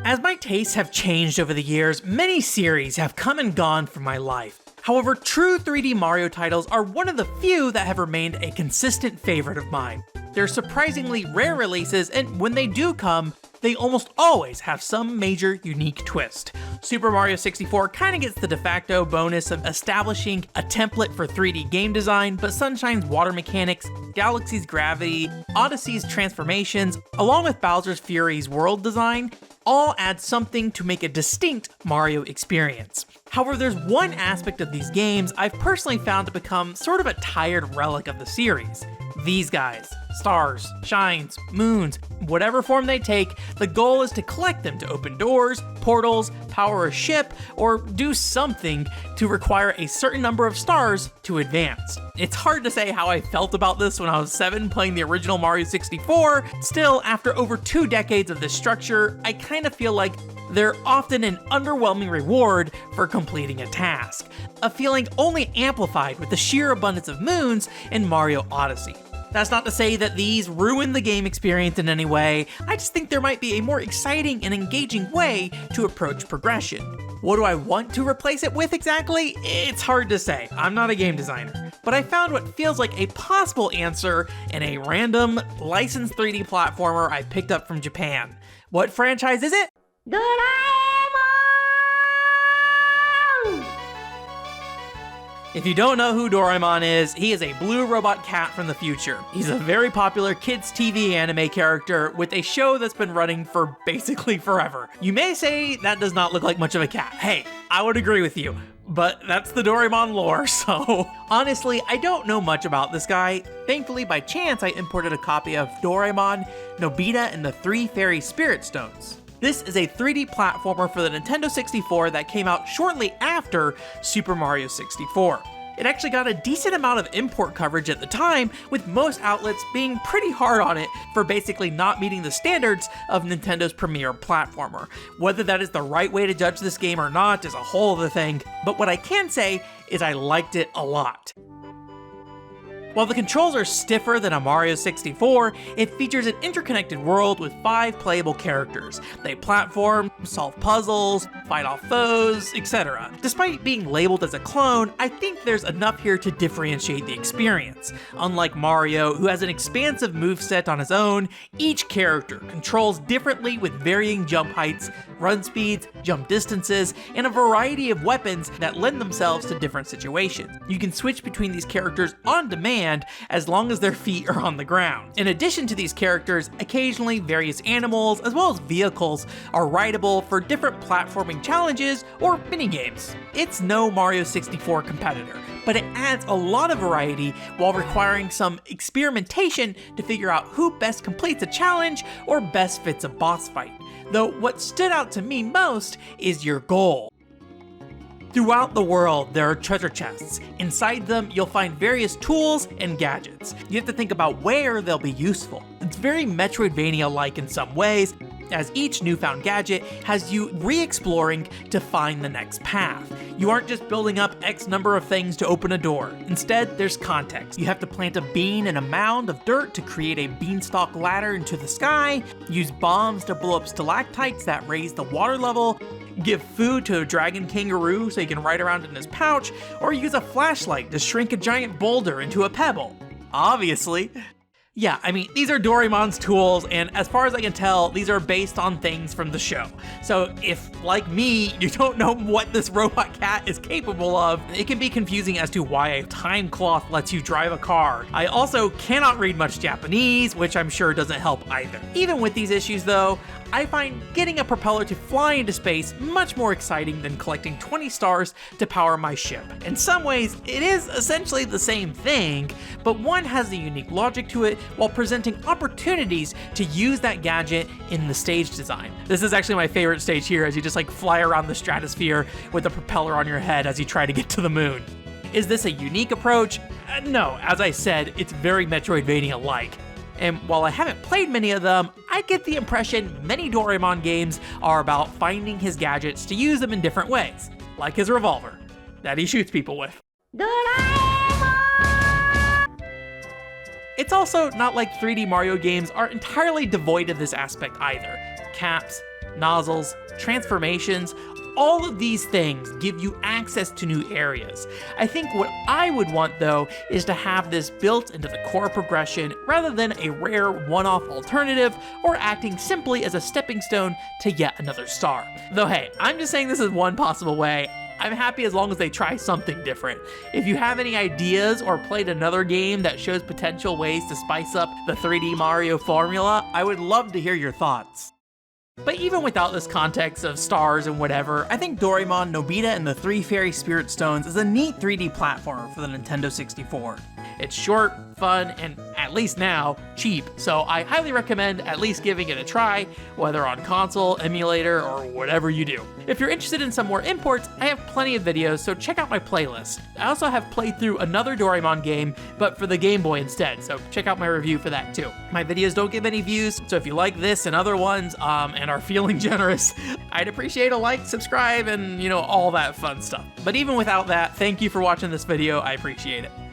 As my tastes have changed over the years, many series have come and gone from my life. However, true 3D Mario titles are one of the few that have remained a consistent favorite of mine. They're surprisingly rare releases, and when they do come, they almost always have some major unique twist. Super Mario 64 kinda gets the de facto bonus of establishing a template for 3D game design, but Sunshine's water mechanics, Galaxy's gravity, Odyssey's transformations, along with Bowser's Fury's world design, all add something to make a distinct Mario experience. However, there's one aspect of these games I've personally found to become sort of a tired relic of the series. These guys. Stars, shines, moons, whatever form they take, the goal is to collect them to open doors, portals, power a ship, or do something to require a certain number of stars to advance. It's hard to say how I felt about this when I was 7 playing the original Mario 64. Still, after over 2 decades of this structure, I kind of feel like they're often an underwhelming reward for completing a task. A feeling only amplified with the sheer abundance of moons in Mario Odyssey. That's not to say that these ruin the game experience in any way, I just think there might be a more exciting and engaging way to approach progression. What do I want to replace it with exactly? It's hard to say, I'm not a game designer. But I found what feels like a possible answer in a random, licensed 3D platformer I picked up from Japan. What franchise is it? Doraemon! If you don't know who Doraemon is, he is a blue robot cat from the future. He's a very popular kids' TV anime character with a show that's been running for basically forever. You may say that does not look like much of a cat. Hey, I would agree with you, but that's the Doraemon lore, so honestly, I don't know much about this guy. Thankfully, by chance, I imported a copy of Doraemon, Nobita, and the 3 Fairy Spirit Stones. This is a 3D platformer for the Nintendo 64 that came out shortly after Super Mario 64. It actually got a decent amount of import coverage at the time, with most outlets being pretty hard on it for basically not meeting the standards of Nintendo's premier platformer. Whether that is the right way to judge this game or not is a whole other thing, but what I can say is I liked it a lot. While the controls are stiffer than a Mario 64, it features an interconnected world with 5 playable characters. They platform, solve puzzles, fight off foes, etc. Despite being labeled as a clone, I think there's enough here to differentiate the experience. Unlike Mario, who has an expansive moveset on his own, each character controls differently with varying jump heights, run speeds, jump distances, and a variety of weapons that lend themselves to different situations. You can switch between these characters on demand as long as their feet are on the ground. In addition to these characters, occasionally various animals as well as vehicles are rideable for different platforming challenges or minigames. It's no Mario 64 competitor, but it adds a lot of variety while requiring some experimentation to figure out who best completes a challenge or best fits a boss fight. Though what stood out to me most is your goal. Throughout the world, there are treasure chests. Inside them, you'll find various tools and gadgets. You have to think about where they'll be useful. It's very Metroidvania-like in some ways, as each newfound gadget has you re-exploring to find the next path. You aren't just building up X number of things to open a door. Instead, there's context. You have to plant a bean in a mound of dirt to create a beanstalk ladder into the sky, use bombs to blow up stalactites that raise the water level, give food to a dragon kangaroo so he can ride around in his pouch, or use a flashlight to shrink a giant boulder into a pebble. Obviously. Yeah, I mean, these are Doraemon's tools, and as far as I can tell, these are based on things from the show. So if, like me, you don't know what this robot cat is capable of, it can be confusing as to why a time cloth lets you drive a car. I also cannot read much Japanese, which I'm sure doesn't help either. Even with these issues though, I find getting a propeller to fly into space much more exciting than collecting 20 stars to power my ship. In some ways, it is essentially the same thing, but one has a unique logic to it while presenting opportunities to use that gadget in the stage design. This is actually my favorite stage here, as you just like fly around the stratosphere with a propeller on your head as you try to get to the moon. Is this a unique approach? No, as I said, it's very Metroidvania-like. And while I haven't played many of them, I get the impression many Doraemon games are about finding his gadgets to use them in different ways, like his revolver that he shoots people with. Doraemon! It's also not like 3D Mario games are entirely devoid of this aspect either. Caps, nozzles, transformations, all of these things give you access to new areas. I think what I would want though is to have this built into the core progression rather than a rare one-off alternative or acting simply as a stepping stone to yet another star. Though hey, I'm just saying this is one possible way. I'm happy as long as they try something different. If you have any ideas or played another game that shows potential ways to spice up the 3D Mario formula, I would love to hear your thoughts. But even without this context of stars and whatever, I think Doraemon, Nobita, and the Three Fairy Spirit Stones is a neat 3D platformer for the Nintendo 64. It's short, fun, and at least now, cheap, so I highly recommend at least giving it a try, whether on console, emulator, or whatever you do. If you're interested in some more imports, I have plenty of videos, so check out my playlist. I also have played through another Doraemon game, but for the Game Boy instead, so check out my review for that too. My videos don't get many views, so if you like this and other ones, and are feeling generous, I'd appreciate a like, subscribe, and all that fun stuff. But even without that, thank you for watching this video, I appreciate it.